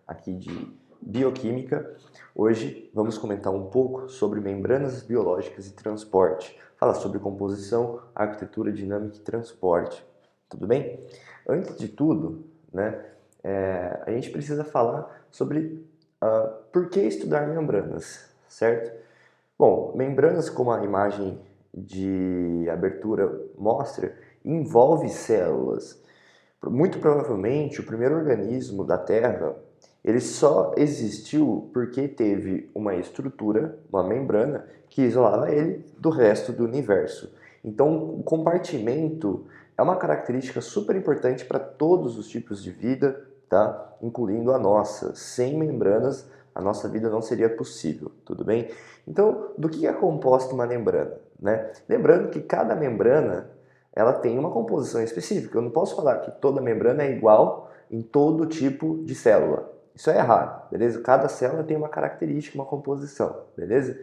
aqui de bioquímica. Hoje vamos comentar um pouco sobre membranas biológicas e transporte. Fala sobre composição, arquitetura dinâmica e transporte. Tudo bem? Antes de tudo, a gente precisa falar sobre por que estudar membranas, certo? Bom, membranas, como a imagem de abertura mostra, envolve células. Muito provavelmente, o primeiro organismo da Terra, ele só existiu porque teve uma estrutura, uma membrana, que isolava ele do resto do universo. Então, o compartimento é uma característica super importante para todos os tipos de vida, tá? Incluindo a nossa. Sem membranas, a nossa vida não seria possível, tudo bem? Então, do que é composta uma membrana, né? Lembrando que cada membrana ela tem uma composição específica. Eu não posso falar que toda membrana é igual em todo tipo de célula. Isso é errado, beleza? Cada célula tem uma característica, uma composição, beleza?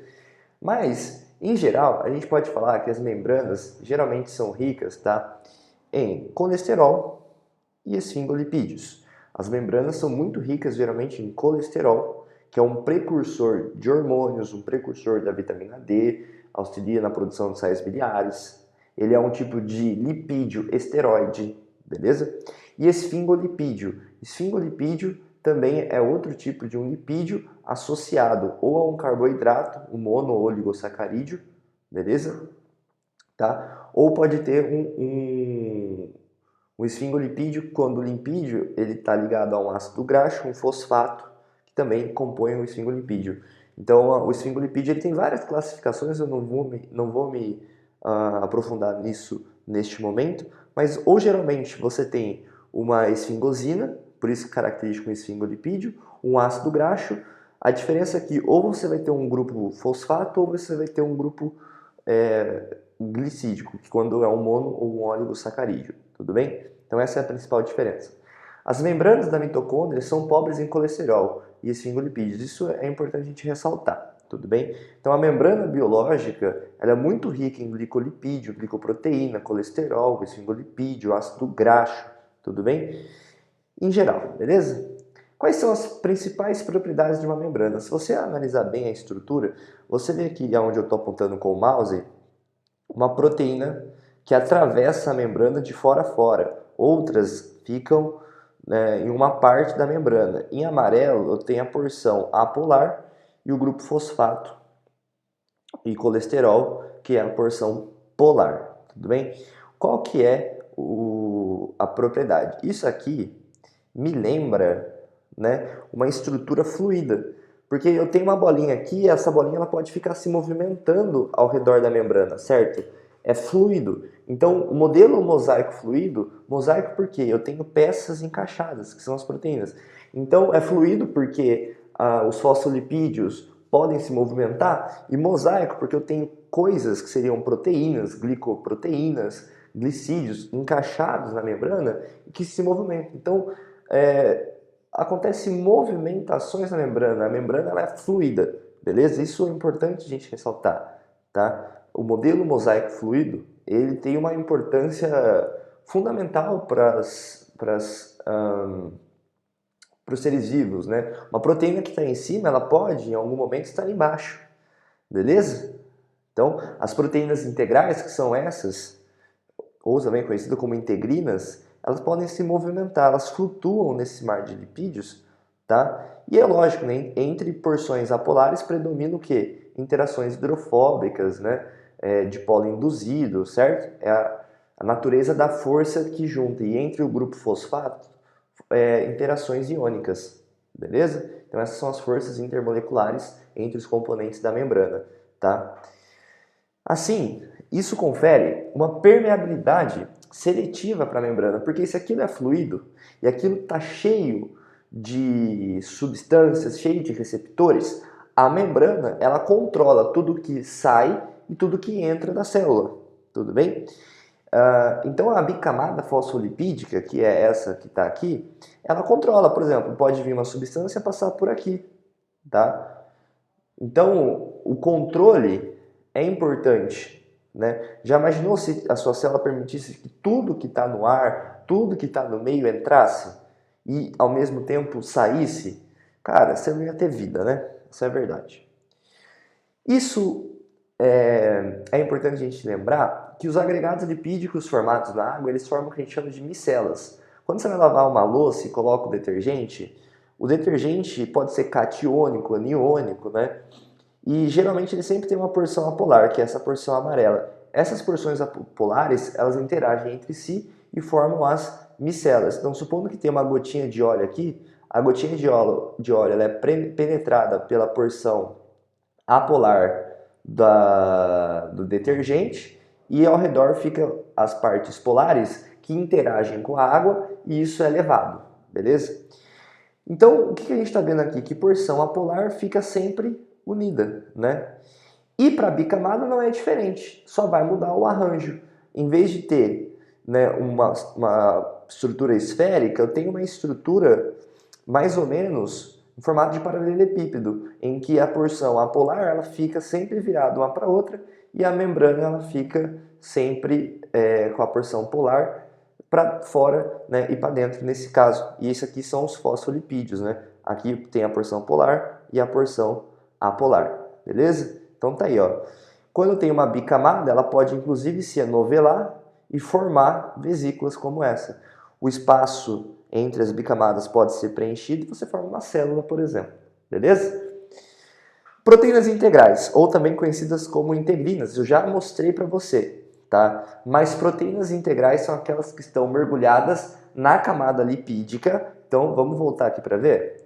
Mas, em geral, a gente pode falar que as membranas geralmente são ricas, tá? Em colesterol e esfingolipídios. As membranas são muito ricas geralmente em colesterol, que é um precursor de hormônios, um precursor da vitamina D, auxilia na produção de sais biliares. Ele é um tipo de lipídio esteroide, beleza? E esfingolipídio. Esfingolipídio também é outro tipo de um lipídio associado ou a um carboidrato, um monooligosacarídeo, beleza? Tá? Ou pode ter um esfingolipídio, quando o lipídio ele está ligado a um ácido graxo, um fosfato, que também compõe o esfingolipídio. Então, o esfingolipídio ele tem várias classificações, eu não vou me aprofundar nisso neste momento, mas ou geralmente você tem uma esfingosina, por isso característico um esfingolipídio, um ácido graxo. A diferença é que ou você vai ter um grupo fosfato ou você vai ter um grupo glicídico, que quando é um mono ou um oligosacarídeo, tudo bem? Então essa é a principal diferença. As membranas da mitocôndria são pobres em colesterol e esfingolipídios, isso é importante a gente ressaltar, tudo bem? Então a membrana biológica ela é muito rica em glicolipídio, glicoproteína, colesterol, esfingolipídio, ácido graxo, tudo bem? Em geral, beleza? Quais são as principais propriedades de uma membrana? Se você analisar bem a estrutura, você vê aqui onde eu estou apontando com o mouse, uma proteína que atravessa a membrana de fora a fora. Outras ficam em uma parte da membrana. Em amarelo eu tenho a porção apolar e o grupo fosfato e colesterol, que é a porção polar, tudo bem? Qual que é a propriedade? Isso aqui me lembra uma estrutura fluida, porque eu tenho uma bolinha aqui e essa bolinha ela pode ficar se movimentando ao redor da membrana, certo? É fluido. Então, o modelo mosaico fluido, mosaico porque eu tenho peças encaixadas, que são as proteínas. Então, é fluido porque os fosfolipídios podem se movimentar, e mosaico porque eu tenho coisas que seriam proteínas, glicoproteínas, glicídios encaixados na membrana e que se movimentam. Então, acontecem movimentações na membrana, a membrana ela é fluida, beleza? Isso é importante a gente ressaltar, tá? O modelo mosaico fluido, ele tem uma importância fundamental para os seres vivos, né? Uma proteína que está em cima, ela pode, em algum momento, estar embaixo, beleza? Então, as proteínas integrais, que são essas, ou também conhecidas como integrinas, elas podem se movimentar, elas flutuam nesse mar de lipídios, tá? E é lógico, né? Entre porções apolares predomina o quê? Interações hidrofóbicas, né? Dipolo induzido, certo? É a natureza da força que junta. E entre o grupo fosfato, interações iônicas, beleza? Então essas são as forças intermoleculares entre os componentes da membrana, tá? Assim, isso confere uma permeabilidade seletiva para a membrana, porque se aquilo é fluido e aquilo está cheio de substâncias, cheio de receptores, a membrana ela controla tudo que sai e tudo que entra da célula, tudo bem? Então a bicamada fosfolipídica, que é essa que está aqui, ela controla, por exemplo, pode vir uma substância passar por aqui, tá? Então o controle é importante, né? Já imaginou se a sua célula permitisse que tudo que está no ar, tudo que está no meio entrasse e ao mesmo tempo saísse? Cara, você não ia ter vida, né? Isso é verdade. Isso é importante a gente lembrar que os agregados lipídicos formados na água, eles formam o que a gente chama de micelas. Quando você vai lavar uma louça e coloca o detergente pode ser catiônico, aniônico, né? E geralmente ele sempre tem uma porção apolar, que é essa porção amarela. Essas porções apolares, elas interagem entre si e formam as micelas. Então, supondo que tem uma gotinha de óleo aqui, a gotinha de óleo ela é penetrada pela porção apolar do detergente e ao redor ficam as partes polares que interagem com a água e isso é levado, beleza? Então, o que a gente está vendo aqui? Que porção apolar fica sempre unida, né? E para bicamada não é diferente, só vai mudar o arranjo. Em vez de ter, né, uma estrutura esférica, eu tenho uma estrutura mais ou menos em formato de paralelepípedo, em que a porção apolar ela fica sempre virada uma para outra e a membrana ela fica sempre com a porção polar para fora, né, e para dentro nesse caso. E isso aqui são os fosfolipídios, né? Aqui tem a porção polar e a porção apolar, beleza? Então tá aí, ó. Quando eu tenho uma bicamada, ela pode inclusive se enovelar e formar vesículas como essa. O espaço entre as bicamadas pode ser preenchido e você forma uma célula, por exemplo, beleza? Proteínas integrais, ou também conhecidas como integrinas, eu já mostrei para você, tá? Mas proteínas integrais são aquelas que estão mergulhadas na camada lipídica. Então vamos voltar aqui para ver.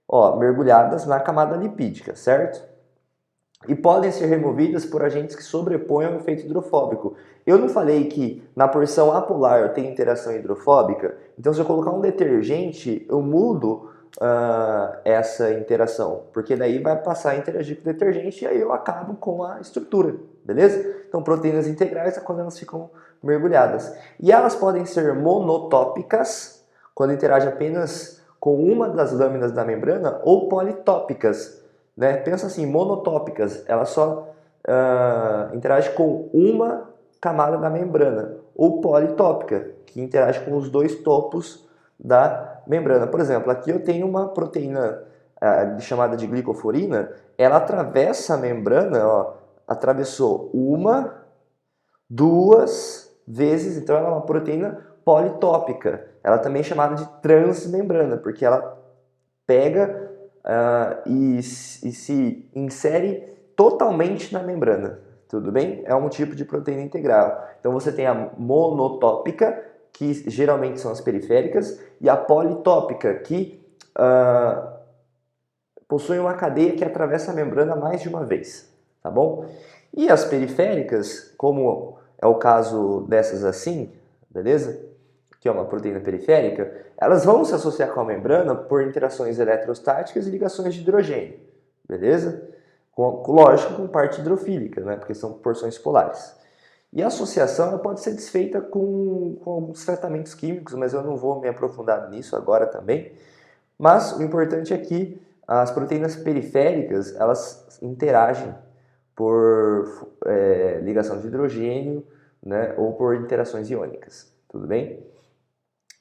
Ó, mergulhadas na camada lipídica, certo? E podem ser removidas por agentes que sobreponham o efeito hidrofóbico. Eu não falei que na porção apolar eu tenho interação hidrofóbica? Então se eu colocar um detergente, eu mudo essa interação, porque daí vai passar a interagir com o detergente e aí eu acabo com a estrutura, beleza? Então proteínas integrais é quando elas ficam mergulhadas. E elas podem ser monotópicas, quando interage apenas com uma das lâminas da membrana, ou politópicas, né? Pensa assim, monotópicas, ela só interage com uma camada da membrana, ou politópica, que interage com os dois topos da membrana. Por exemplo, aqui eu tenho uma proteína chamada de glicoforina, ela atravessa a membrana, ó, atravessou uma, duas vezes, então ela é uma proteína politópica. Ela também é chamada de transmembrana, porque ela pega e se insere totalmente na membrana, tudo bem? É um tipo de proteína integral. Então você tem a monotópica, que geralmente são as periféricas, e a politópica, que possui uma cadeia que atravessa a membrana mais de uma vez, tá bom? E as periféricas, como é o caso dessas assim, beleza? Que é uma proteína periférica, elas vão se associar com a membrana por interações eletrostáticas e ligações de hidrogênio, beleza? Lógico, com parte hidrofílica, né? Porque são porções polares. E a associação ela pode ser desfeita com alguns tratamentos químicos, mas eu não vou me aprofundar nisso agora também. Mas o importante é que as proteínas periféricas, elas interagem por ligação de hidrogênio, né? Ou por interações iônicas, tudo bem?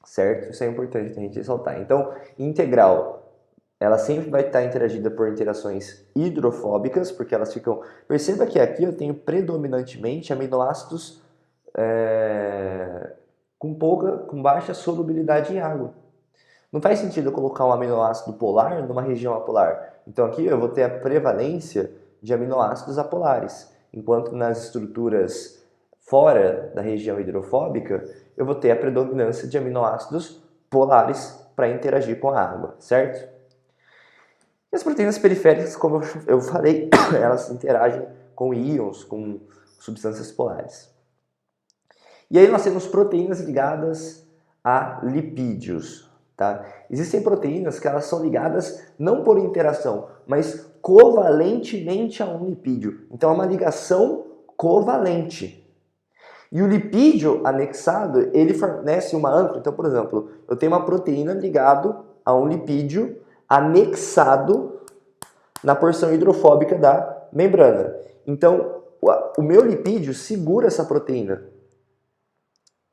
Certo? Isso é importante a gente ressaltar. Então, integral, ela sempre vai estar interagida por interações hidrofóbicas, porque elas ficam... Perceba que aqui eu tenho predominantemente aminoácidos com baixa solubilidade em água. Não faz sentido eu colocar um aminoácido polar numa região apolar. Então aqui eu vou ter a prevalência de aminoácidos apolares, enquanto nas estruturas fora da região hidrofóbica, eu vou ter a predominância de aminoácidos polares para interagir com a água, certo? E as proteínas periféricas, como eu falei, elas interagem com íons, com substâncias polares. E aí nós temos proteínas ligadas a lipídios, tá? Existem proteínas que elas são ligadas não por interação, mas covalentemente a um lipídio. Então é uma ligação covalente. E o lipídio anexado, ele fornece uma âncora. Então, por exemplo, eu tenho uma proteína ligado a um lipídio anexado na porção hidrofóbica da membrana. Então, o meu lipídio segura essa proteína.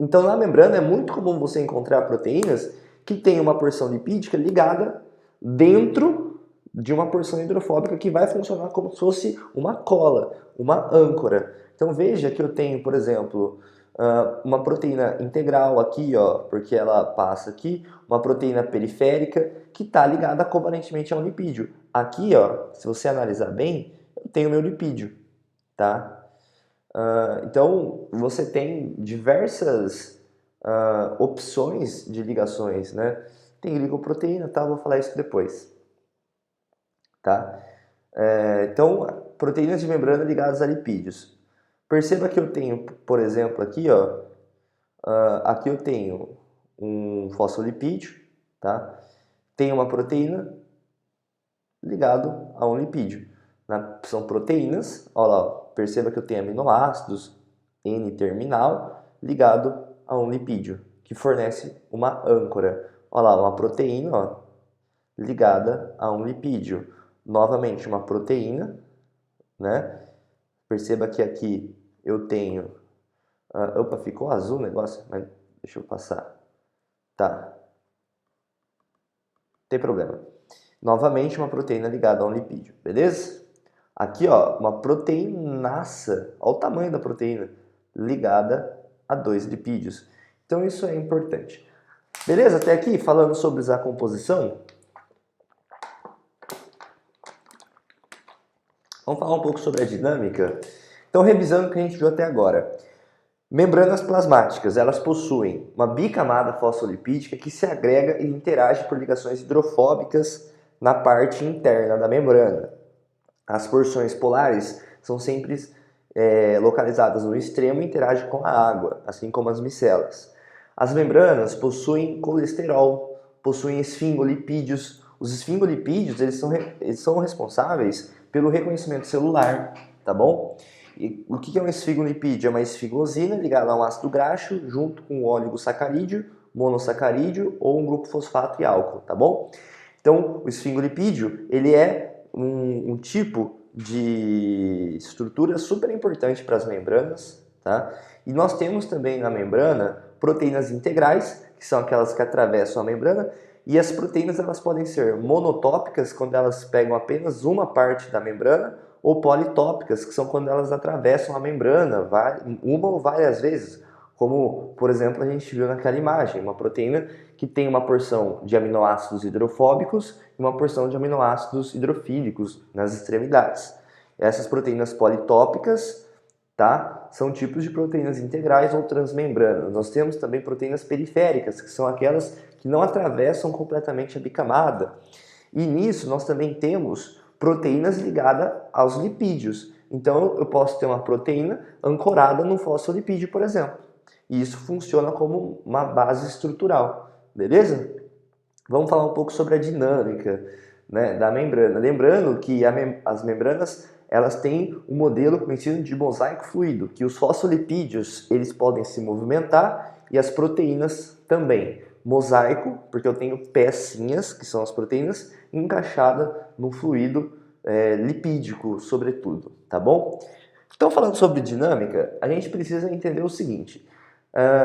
Então, na membrana é muito comum você encontrar proteínas que têm uma porção lipídica ligada dentro de uma porção hidrofóbica que vai funcionar como se fosse uma cola, uma âncora. Então veja que eu tenho, por exemplo, uma proteína integral aqui, ó, porque ela passa aqui, uma proteína periférica que está ligada covalentemente a um lipídio. Aqui, ó, se você analisar bem, eu tenho meu lipídio, tá? Então você tem diversas opções de ligações, né? Tem glicoproteína, tá? Vou falar isso depois, tá? Então, proteínas de membrana ligadas a lipídios. Perceba que eu tenho, por exemplo, aqui, ó, aqui eu tenho um fosfolipídio, tá? Tem uma proteína ligado a um lipídio. São proteínas, olha lá, perceba que eu tenho aminoácidos N-terminal ligado a um lipídio, que fornece uma âncora. Olha lá, uma proteína, ó, ligada a um lipídio. Novamente, uma proteína, né? Perceba que aqui eu tenho... opa, ficou azul o negócio, mas deixa eu passar. Tá. Não tem problema. Novamente, uma proteína ligada a um lipídio, beleza? Aqui, ó, uma proteinaça, olha o tamanho da proteína, ligada a 2 lipídios. Então, isso é importante. Beleza? Até aqui, falando sobre a composição. Vamos falar um pouco sobre a dinâmica. Então, revisando o que a gente viu até agora. Membranas plasmáticas, elas possuem uma bicamada fosfolipídica que se agrega e interage por ligações hidrofóbicas na parte interna da membrana. As porções polares são sempre localizadas no extremo e interagem com a água, assim como as micelas. As membranas possuem colesterol, possuem esfingolipídios. Os esfingolipídios eles são responsáveis pelo reconhecimento celular, tá bom? E o que é um esfingolipídio? É uma esfingosina ligada a um ácido graxo junto com um oligosacarídeo, monossacarídeo ou um grupo fosfato e álcool, tá bom? Então, o esfingolipídio, ele é um tipo de estrutura super importante para as membranas, tá? E nós temos também na membrana proteínas integrais, que são aquelas que atravessam a membrana, e as proteínas elas podem ser monotópicas, quando elas pegam apenas uma parte da membrana, ou politópicas, que são quando elas atravessam a membrana uma ou várias vezes, como, por exemplo, a gente viu naquela imagem, uma proteína que tem uma porção de aminoácidos hidrofóbicos e uma porção de aminoácidos hidrofílicos nas extremidades. Essas proteínas politópicas, tá, são tipos de proteínas integrais ou transmembranas. Nós temos também proteínas periféricas, que são aquelas que não atravessam completamente a bicamada. E nisso nós também temos proteínas ligadas aos lipídios. Então eu posso ter uma proteína ancorada no fosfolipídio, por exemplo. E isso funciona como uma base estrutural, beleza? Vamos falar um pouco sobre a dinâmica, né, da membrana. Lembrando que as membranas elas têm um modelo conhecido de mosaico fluido, que os fosfolipídios eles podem se movimentar e as proteínas também. Mosaico, porque eu tenho pecinhas, que são as proteínas, encaixadas no fluido lipídico, sobretudo, tá bom? Então, falando sobre dinâmica, a gente precisa entender o seguinte.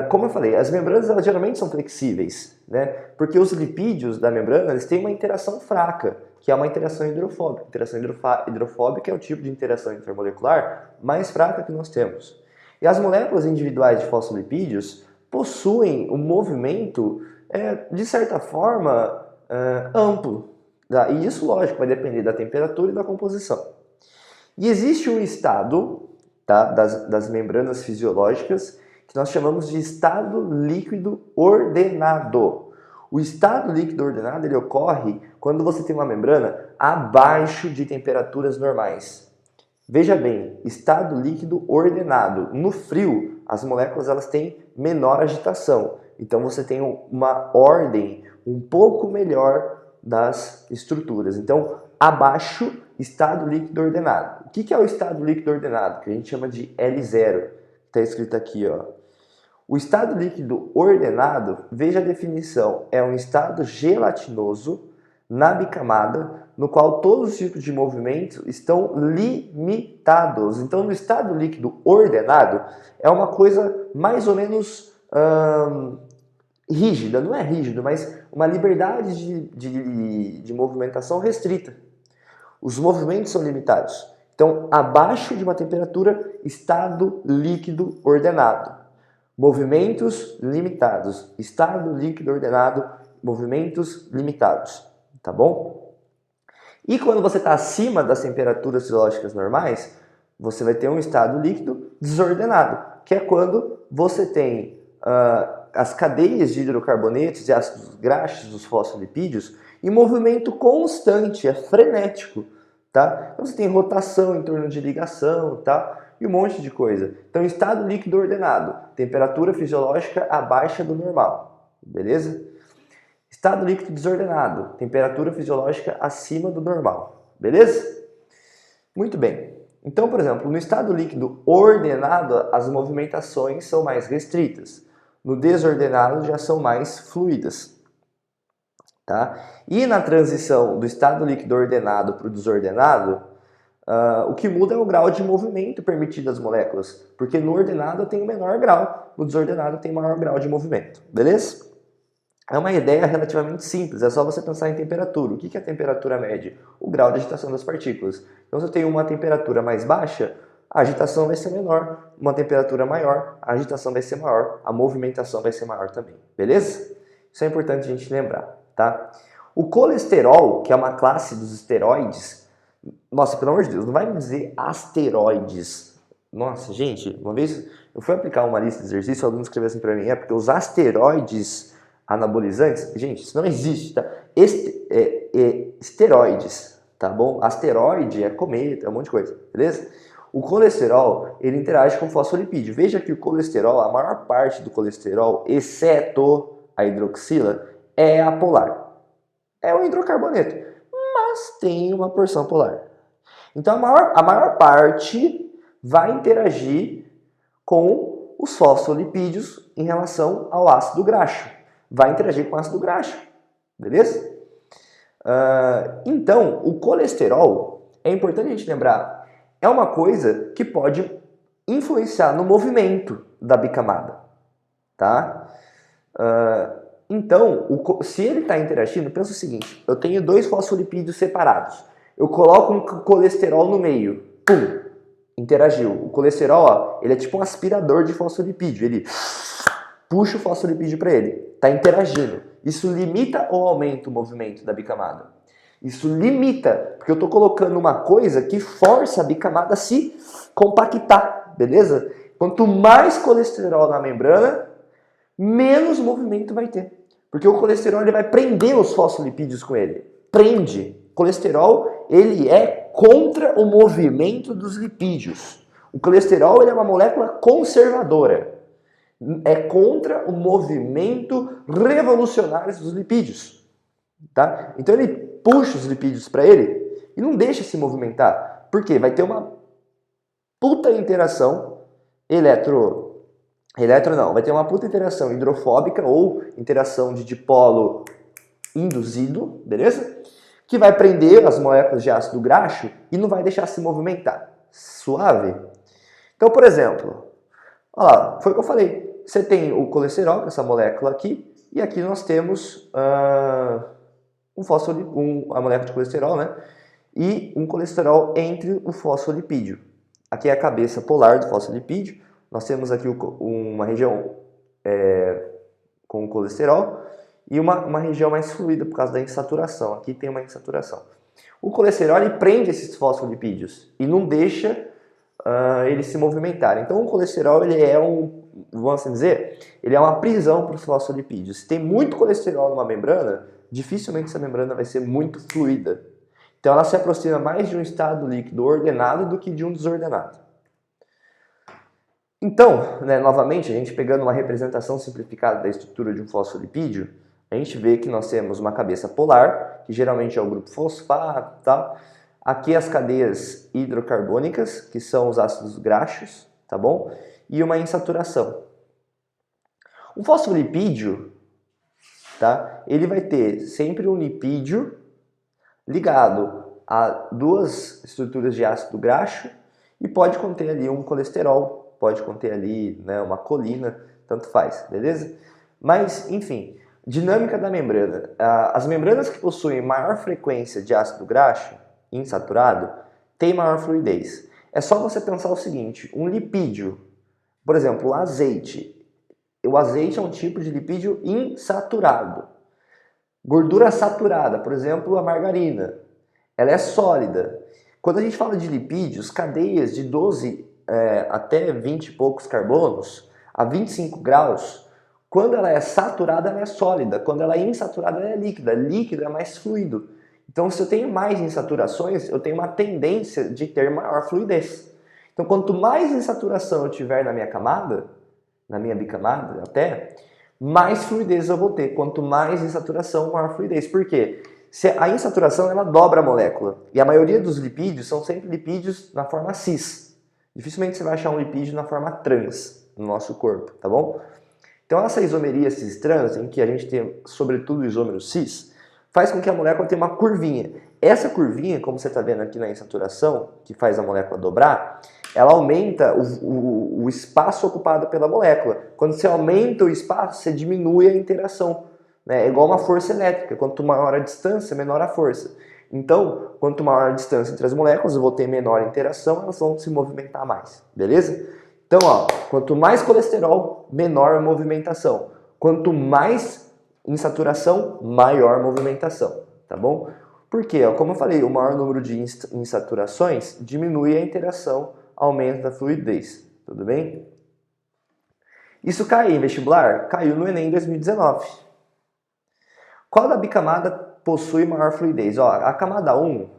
Como eu falei, as membranas elas geralmente são flexíveis, né? Porque os lipídios da membrana eles têm uma interação fraca, que é uma interação hidrofóbica. Interação hidrofóbica é o tipo de interação intermolecular mais fraca que nós temos. E as moléculas individuais de fosfolipídios possuem um movimento, de certa forma, amplo. Tá? E isso, lógico, vai depender da temperatura e da composição. E existe um estado, tá, das membranas fisiológicas que nós chamamos de estado líquido ordenado. O estado líquido ordenado ele ocorre quando você tem uma membrana abaixo de temperaturas normais. Veja bem, estado líquido ordenado. No frio, as moléculas elas têm menor agitação. Então você tem uma ordem um pouco melhor das estruturas. Então, abaixo, estado líquido ordenado. O que é o estado líquido ordenado? Que a gente chama de L0. Está escrito aqui, ó. O estado líquido ordenado, veja a definição, é um estado gelatinoso na bicamada, no qual todos os tipos de movimentos estão limitados. Então, no estado líquido ordenado, é uma coisa mais ou menos rígida, não é rígido, mas uma liberdade de movimentação restrita. Os movimentos são limitados. Então, abaixo de uma temperatura, estado líquido ordenado. Movimentos limitados. Estado líquido ordenado, movimentos limitados. Tá bom? E quando você está acima das temperaturas fisiológicas normais, você vai ter um estado líquido desordenado, que é quando você tem as cadeias de hidrocarbonetos e ácidos graxos, os fosfolipídios, em movimento constante, é frenético. Tá? Então você tem rotação em torno de ligação, tá? E um monte de coisa. Então, estado líquido ordenado, temperatura fisiológica abaixo do normal, beleza? Estado líquido desordenado, temperatura fisiológica acima do normal, beleza? Muito bem. Então, por exemplo, no estado líquido ordenado, as movimentações são mais restritas. No desordenado, já são mais fluidas. Tá? E na transição do estado líquido ordenado para o desordenado, o que muda é o grau de movimento permitido às moléculas, porque no ordenado tem o menor grau, no desordenado tem maior grau de movimento, beleza? É uma ideia relativamente simples, é só você pensar em temperatura. O que é a temperatura média? O grau de agitação das partículas. Então, se eu tenho uma temperatura mais baixa, a agitação vai ser menor, uma temperatura maior, a agitação vai ser maior, a movimentação vai ser maior também, beleza? Isso é importante a gente lembrar. Tá? O colesterol, que é uma classe dos esteroides, nossa, pelo amor de Deus, não vai me dizer asteroides. Nossa, gente, uma vez eu fui aplicar uma lista de exercício, alguém escreveu assim pra mim, porque os asteroides anabolizantes, gente, isso não existe, tá? Esteroides, tá bom? Asteroide é cometa, é um monte de coisa, beleza? O colesterol, ele interage com o fosfolipídio. Veja que o colesterol, a maior parte do colesterol, exceto a hidroxila, é apolar. É um hidrocarboneto, mas tem uma porção polar. Então a maior parte vai interagir com os fosfolipídios em relação ao ácido graxo. Vai interagir com o ácido graxo, beleza? Então, o colesterol, é importante a gente lembrar, é uma coisa que pode influenciar no movimento da bicamada, tá? Então, se ele está interagindo, pensa o seguinte, eu tenho dois fosfolipídios separados, eu coloco um colesterol no meio, pum, interagiu. O colesterol, ó, ele é tipo um aspirador de fosfolipídio, ele puxa o fosfolipídio para ele, está interagindo. Isso limita ou aumenta o movimento da bicamada? Isso limita, porque eu estou colocando uma coisa que força a bicamada a se compactar, beleza? Quanto mais colesterol na membrana, menos movimento vai ter. Porque o colesterol ele vai prender os fosfolipídios com ele. Prende. O colesterol ele é contra o movimento dos lipídios. O colesterol ele é uma molécula conservadora. É contra o movimento revolucionário dos lipídios. Tá? Então ele puxa os lipídios para ele e não deixa se movimentar. Por quê? Vai ter uma puta interação vai ter uma puta interação hidrofóbica ou interação de dipolo induzido, beleza? Que vai prender as moléculas de ácido graxo e não vai deixar se movimentar. Suave? Então, por exemplo, olha lá, foi o que eu falei. Você tem o colesterol, que é essa molécula aqui, e aqui nós temos a molécula de colesterol, né? E um colesterol entre o fosfolipídio. Aqui é a cabeça polar do fosfolipídio. Nós temos aqui uma região com colesterol e uma região mais fluida por causa da insaturação. Aqui tem uma insaturação. O colesterol ele prende esses fosfolipídios e não deixa eles se movimentarem. Então o colesterol ele é vamos assim dizer, ele é uma prisão para os fosfolipídios. Se tem muito colesterol numa membrana, dificilmente essa membrana vai ser muito fluida. Então ela se aproxima mais de um estado líquido ordenado do que de um desordenado. Então, novamente, a gente pegando uma representação simplificada da estrutura de um fosfolipídio, a gente vê que nós temos uma cabeça polar, que geralmente é o grupo fosfato, tá? Aqui as cadeias hidrocarbônicas, que são os ácidos graxos, tá bom? E uma insaturação. O fosfolipídio, tá? Ele vai ter sempre um lipídio ligado a duas estruturas de ácido graxo e pode conter ali um colesterol, pode conter ali uma colina, tanto faz, beleza? Mas, enfim, dinâmica da membrana. As membranas que possuem maior frequência de ácido graxo insaturado têm maior fluidez. É só você pensar o seguinte, um lipídio, por exemplo, o azeite. O azeite é um tipo de lipídio insaturado. Gordura saturada, por exemplo, a margarina, ela é sólida. Quando a gente fala de lipídios, cadeias de 12 até 20 e poucos carbonos, a 25 graus, quando ela é saturada, ela é sólida. Quando ela é insaturada, ela é líquida. Líquido é mais fluido. Então, se eu tenho mais insaturações, eu tenho uma tendência de ter maior fluidez. Então, quanto mais insaturação eu tiver na minha camada, na minha bicamada até, mais fluidez eu vou ter. Quanto mais insaturação, maior fluidez. Por quê? Se a insaturação ela dobra a molécula. E a maioria dos lipídios são sempre lipídios na forma cis. Dificilmente você vai achar um lipídio na forma trans no nosso corpo, tá bom? Então essa isomeria cis-trans, em que a gente tem sobretudo o isômero cis, faz com que a molécula tenha uma curvinha. Essa curvinha, como você está vendo aqui na insaturação, que faz a molécula dobrar, ela aumenta o espaço ocupado pela molécula. Quando você aumenta o espaço, você diminui a interação. Né? É igual uma força elétrica. Quanto maior a distância, menor a força. Então, quanto maior a distância entre as moléculas, eu vou ter menor interação, elas vão se movimentar mais. Beleza? Então, ó, quanto mais colesterol, menor a movimentação. Quanto mais insaturação, maior movimentação. Tá bom? Por quê? Como eu falei, o maior número de insaturações diminui a interação, aumenta a fluidez. Tudo bem? Isso caiu em vestibular? Caiu no Enem 2019. Qual da bicamada possui maior fluidez? Ó, a camada 1,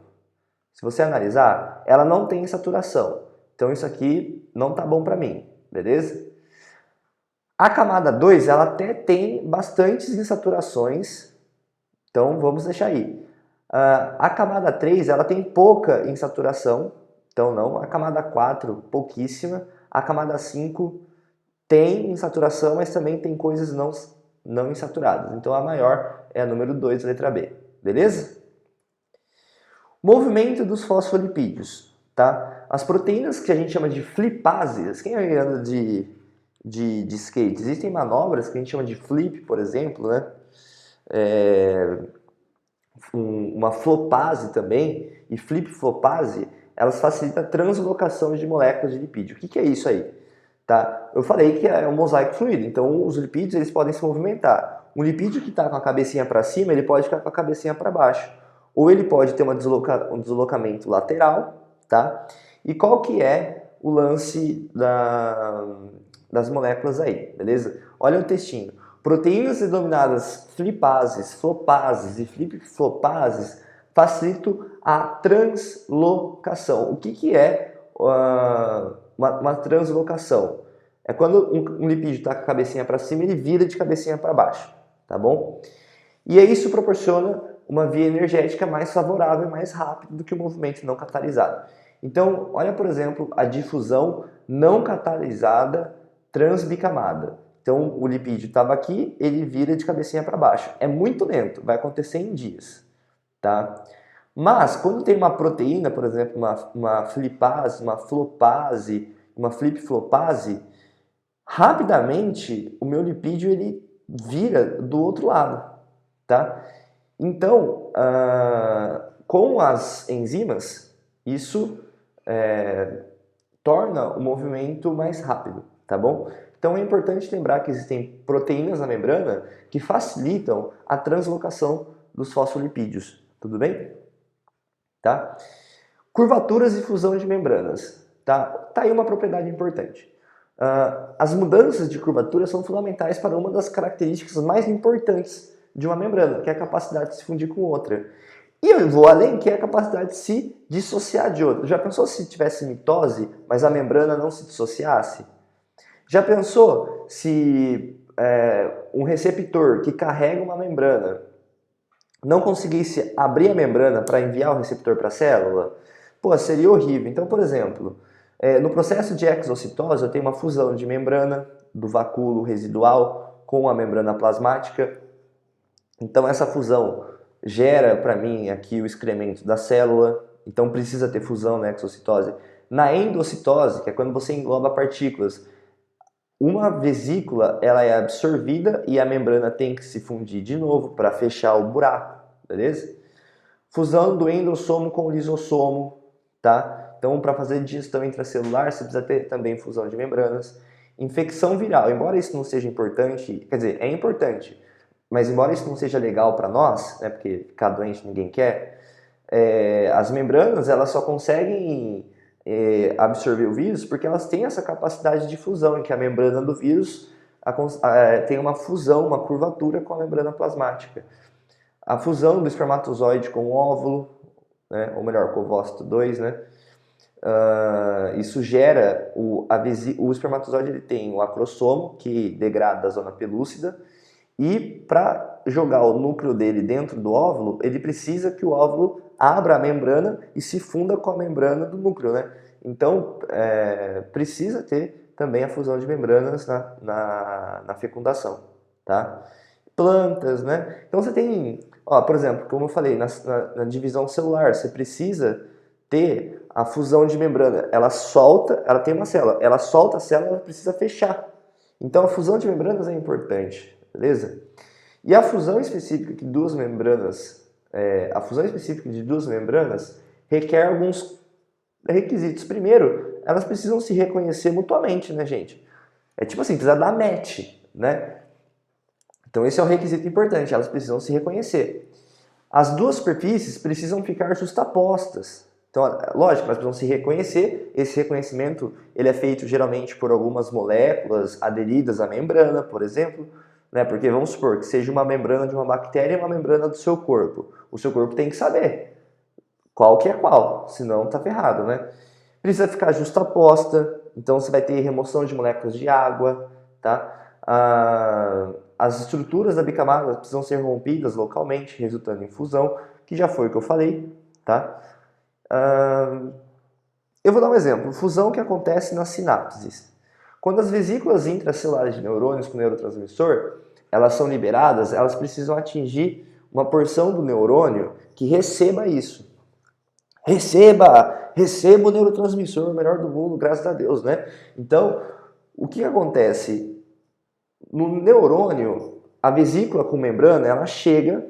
se você analisar, ela não tem insaturação. Então isso aqui não tá bom para mim, beleza? A camada 2, ela até tem bastantes insaturações, então vamos deixar aí. A camada 3, ela tem pouca insaturação, então não. A camada 4, pouquíssima. A camada 5 tem insaturação, mas também tem coisas não insaturadas. Então a maior é a número 2, letra B. Beleza? Movimento dos fosfolipídios. Tá? As proteínas que a gente chama de flipáses, quem anda de skate? Existem manobras que a gente chama de flip, por exemplo, né? Uma flopase também, e flip-flopase, elas facilitam a translocação de moléculas de lipídio. O que é isso aí? Tá? Eu falei que é um mosaico fluido, então os lipídios eles podem se movimentar. Um lipídio que está com a cabecinha para cima, ele pode ficar com a cabecinha para baixo. Ou ele pode ter um deslocamento lateral, tá? E qual que é o lance das moléculas aí, beleza? Olha o textinho. Proteínas denominadas flipases, flopases e flip-flopases facilitam a translocação. O que é uma translocação? É quando um lipídio está com a cabecinha para cima, ele vira de cabecinha para baixo, tá bom? E aí isso proporciona uma via energética mais favorável e mais rápida do que o movimento não catalisado. Então, olha, por exemplo, a difusão não catalisada transbicamada. Então, o lipídio estava aqui, ele vira de cabecinha para baixo. É muito lento, vai acontecer em dias, tá? Mas, quando tem uma proteína, por exemplo, uma flipase, uma flopase, uma flip-flopase, rapidamente o meu lipídio ele vira do outro lado, tá? Então, com as enzimas, isso torna o movimento mais rápido, tá bom? Então é importante lembrar que existem proteínas na membrana que facilitam a translocação dos fosfolipídios, tudo bem? Tá? Curvaturas e fusão de membranas, tá? Tá aí uma propriedade importante. As mudanças de curvatura são fundamentais para uma das características mais importantes de uma membrana, que é a capacidade de se fundir com outra. E eu vou além, que é a capacidade de se dissociar de outra. Já pensou se tivesse mitose, mas a membrana não se dissociasse? Já pensou se um receptor que carrega uma membrana não conseguisse abrir a membrana para enviar o receptor para a célula? Pô, seria horrível. Então, por exemplo, no processo de exocitose, eu tenho uma fusão de membrana do vacúolo residual com a membrana plasmática. Então, essa fusão gera para mim aqui o excremento da célula. Então, precisa ter fusão na exocitose. Na endocitose, que é quando você engloba partículas, uma vesícula ela é absorvida e a membrana tem que se fundir de novo para fechar o buraco, beleza? Fusão do endossomo com o lisossomo, tá? Então, para fazer digestão intracelular, você precisa ter também fusão de membranas. Infecção viral, embora isso não seja importante, quer dizer, é importante, mas embora isso não seja legal para nós, né, porque ficar doente ninguém quer, as membranas elas só conseguem absorver o vírus porque elas têm essa capacidade de fusão, em que a membrana do vírus tem uma fusão, uma curvatura com a membrana plasmática. A fusão do espermatozoide com o óvulo, né, ou melhor, com o ovócito 2, né, isso gera o espermatozoide ele tem o acrossomo, que degrada a zona pelúcida, e para jogar o núcleo dele dentro do óvulo, ele precisa que o óvulo abra a membrana e se funda com a membrana do núcleo, né? Então, precisa ter também a fusão de membranas na fecundação, tá? Plantas, né? Então você tem, ó, por exemplo, como eu falei, na divisão celular, você precisa ter a fusão de membrana. Ela tem uma célula, ela solta a célula, ela precisa fechar. Então a fusão de membranas é importante. Beleza? E a fusão específica de duas membranas, requer alguns requisitos. Primeiro, elas precisam se reconhecer mutuamente, né, gente? É tipo assim, precisa dar match, né? Então esse é um requisito importante, elas precisam se reconhecer. As duas superfícies precisam ficar justapostas. Então, lógico, elas precisam se reconhecer. Esse reconhecimento ele é feito geralmente por algumas moléculas aderidas à membrana, por exemplo. Né? Porque vamos supor que seja uma membrana de uma bactéria e uma membrana do seu corpo. O seu corpo tem que saber qual que é qual, senão tá ferrado, né? Precisa ficar justaposta, então você vai ter remoção de moléculas de água, tá? As estruturas da bicamada precisam ser rompidas localmente, resultando em fusão, que já foi o que eu falei, tá? Eu vou dar um exemplo, fusão que acontece nas sinapses. Quando as vesículas intracelulares de neurônios com neurotransmissor, elas são liberadas, elas precisam atingir uma porção do neurônio que receba isso. Receba o neurotransmissor, o melhor do mundo, graças a Deus, né? Então, o que acontece? No neurônio, a vesícula com membrana, ela chega.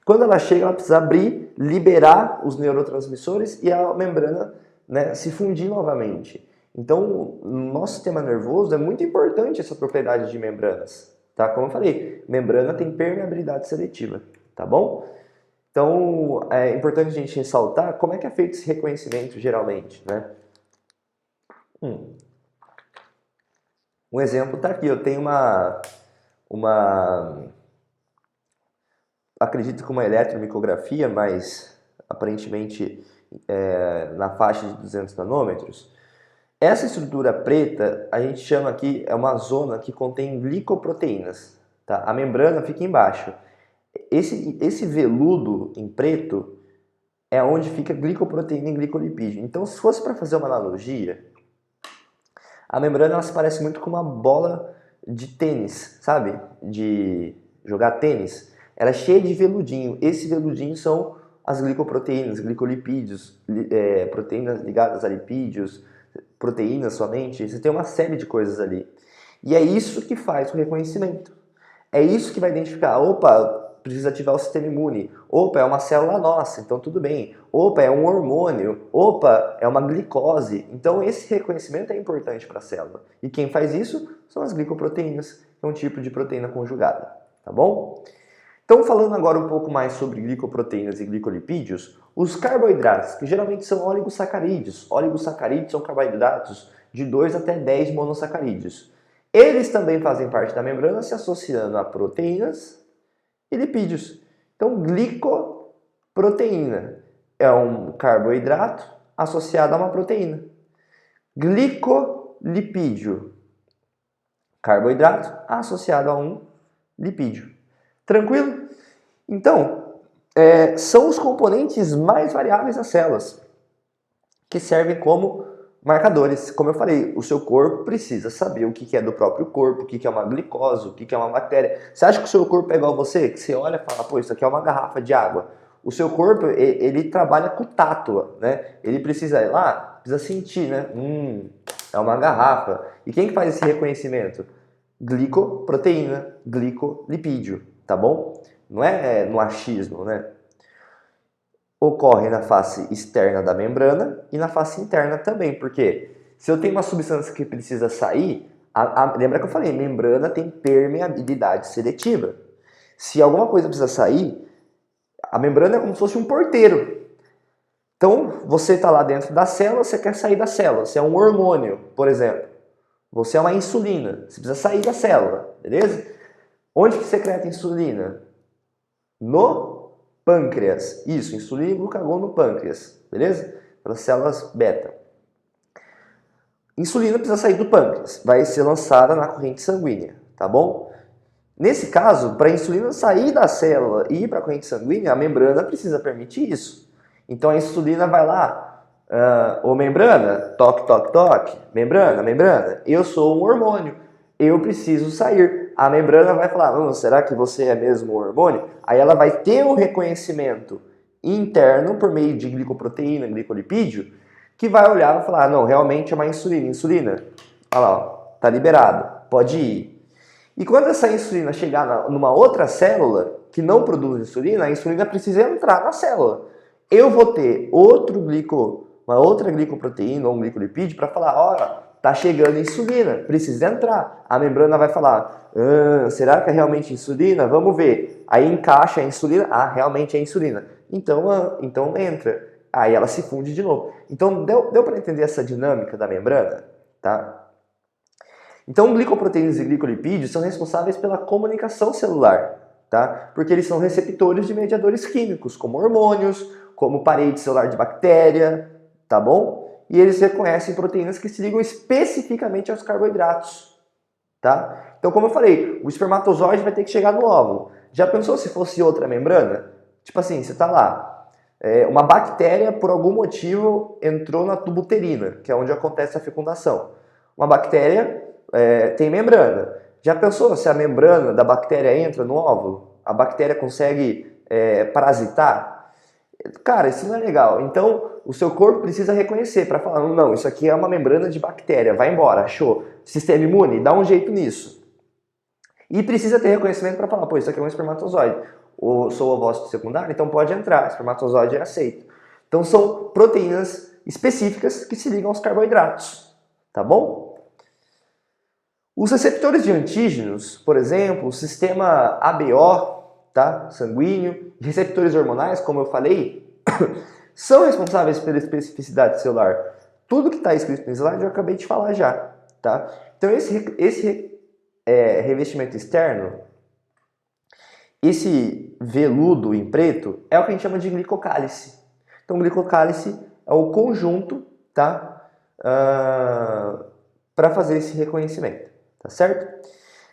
Quando ela chega, ela precisa abrir, liberar os neurotransmissores e a membrana, né, se fundir novamente. Então, no nosso sistema nervoso é muito importante essa propriedade de membranas, tá? Como eu falei, membrana tem permeabilidade seletiva, tá bom? Então, é importante a gente ressaltar como é que é feito esse reconhecimento geralmente, né? Um exemplo está aqui, eu tenho acredito que uma eletromicografia, mas aparentemente na faixa de 200 nanômetros. Essa estrutura preta, a gente chama aqui, é uma zona que contém glicoproteínas, tá? A membrana fica embaixo. Esse veludo em preto é onde fica glicoproteína e glicolipídio. Então, se fosse para fazer uma analogia, a membrana ela se parece muito com uma bola de tênis, sabe? De jogar tênis. Ela é cheia de veludinho. Esse veludinho são as glicoproteínas, glicolipídios, proteínas ligadas a lipídios, proteínas somente. Você tem uma série de coisas ali. E é isso que faz o reconhecimento. É isso que vai identificar. Opa, precisa ativar o sistema imune. Opa, é uma célula nossa, então tudo bem. Opa, é um hormônio. Opa, é uma glicose. Então esse reconhecimento é importante para a célula. E quem faz isso são as glicoproteínas, que é um tipo de proteína conjugada. Tá bom? Então, falando agora um pouco mais sobre glicoproteínas e glicolipídios, os carboidratos, que geralmente são oligosacarídeos. Oligosacarídeos são carboidratos de 2 até 10 monossacarídeos. Eles também fazem parte da membrana, se associando a proteínas e lipídios. Então, glicoproteína é um carboidrato associado a uma proteína. Glicolipídio, carboidrato associado a um lipídio. Tranquilo? Então, são os componentes mais variáveis das células, que servem como marcadores. Como eu falei, o seu corpo precisa saber o que é do próprio corpo, o que é uma glicose, o que é uma bactéria. Você acha que o seu corpo é igual a você? Que você olha e fala, pô, isso aqui é uma garrafa de água. O seu corpo, ele trabalha com o tato, né? Ele precisa ir lá, precisa sentir, né? é uma garrafa. E quem que faz esse reconhecimento? Glicoproteína, glicolipídio, tá bom? Não é no achismo, né? Ocorre na face externa da membrana e na face interna também, porque se eu tenho uma substância que precisa sair, lembra que eu falei, membrana tem permeabilidade seletiva. Se alguma coisa precisa sair, a membrana é como se fosse um porteiro. Então, você está lá dentro da célula, você quer sair da célula. Você é um hormônio, por exemplo. Você é uma insulina. Você precisa sair da célula, beleza? Onde que secreta insulina? No pâncreas. Isso, insulina e glucagon no pâncreas, beleza? Pelas células beta. Insulina precisa sair do pâncreas. Vai ser lançada na corrente sanguínea, tá bom? Nesse caso, para a insulina sair da célula e ir para a corrente sanguínea, a membrana precisa permitir isso. Então a insulina vai lá, ô membrana, toque, toque, toque, membrana, membrana, eu sou um hormônio, eu preciso sair. A membrana vai falar, será que você é mesmo um hormônio? Aí ela vai ter um reconhecimento interno por meio de glicoproteína, glicolipídio, que vai olhar e vai falar, não, realmente é uma insulina. Insulina, olha lá, ó, tá liberado, pode ir. E quando essa insulina chegar numa outra célula que não produz insulina, a insulina precisa entrar na célula. Eu vou ter uma outra glicoproteína ou um glicolipídio para falar, olha, tá chegando insulina, precisa entrar. A membrana vai falar, será que é realmente insulina? Vamos ver. Aí encaixa a insulina, realmente é insulina. Então entra. Aí ela se funde de novo. Então deu para entender essa dinâmica da membrana? Tá? Então glicoproteínas e glicolipídios são responsáveis pela comunicação celular, tá? Porque eles são receptores de mediadores químicos, como hormônios, como parede celular de bactéria, tá bom? E eles reconhecem proteínas que se ligam especificamente aos carboidratos, tá? Então, como eu falei, o espermatozoide vai ter que chegar no óvulo. Já pensou se fosse outra membrana? Tipo assim, você tá lá, uma bactéria, por algum motivo, entrou na tuba uterina, que é onde acontece a fecundação. Uma bactéria tem membrana. Já pensou se a membrana da bactéria entra no óvulo? A bactéria consegue parasitar? Cara, isso não é legal. Então, o seu corpo precisa reconhecer para falar, não, isso aqui é uma membrana de bactéria, vai embora, achou? Sistema imune, dá um jeito nisso. E precisa ter reconhecimento para falar, pô, isso aqui é um espermatozoide. Sou ovócito secundário, então pode entrar, espermatozoide é aceito. Então, são proteínas específicas que se ligam aos carboidratos, tá bom? Os receptores de antígenos, por exemplo, o sistema ABO, tá? Sanguíneo, receptores hormonais, como eu falei, são responsáveis pela especificidade celular. Tudo que está escrito no slide eu acabei de falar já, tá? Então esse revestimento externo, esse veludo em preto, é o que a gente chama de glicocálice. Então, glicocálice é o conjunto, tá? Para fazer esse reconhecimento, tá certo?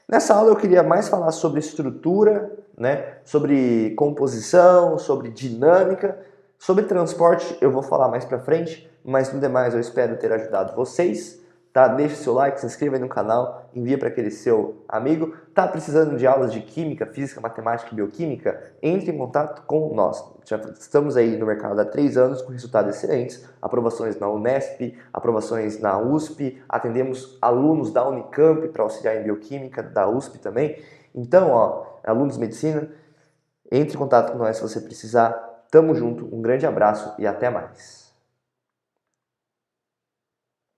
Nessa aula eu queria mais falar sobre estrutura, né? Sobre composição, sobre dinâmica, sobre transporte eu vou falar mais pra frente, mas no demais eu espero ter ajudado vocês. Tá? Deixe seu like, se inscreva aí no canal, envia para aquele seu amigo. Tá precisando de aulas de química, física, matemática e bioquímica? Entre em contato com nós. Já estamos aí no mercado há 3 anos com resultados excelentes, aprovações na Unesp, aprovações na USP, atendemos alunos da Unicamp para auxiliar em bioquímica, da USP também. Então, alunos de medicina, entre em contato com nós se você precisar. Tamo junto, um grande abraço e até mais.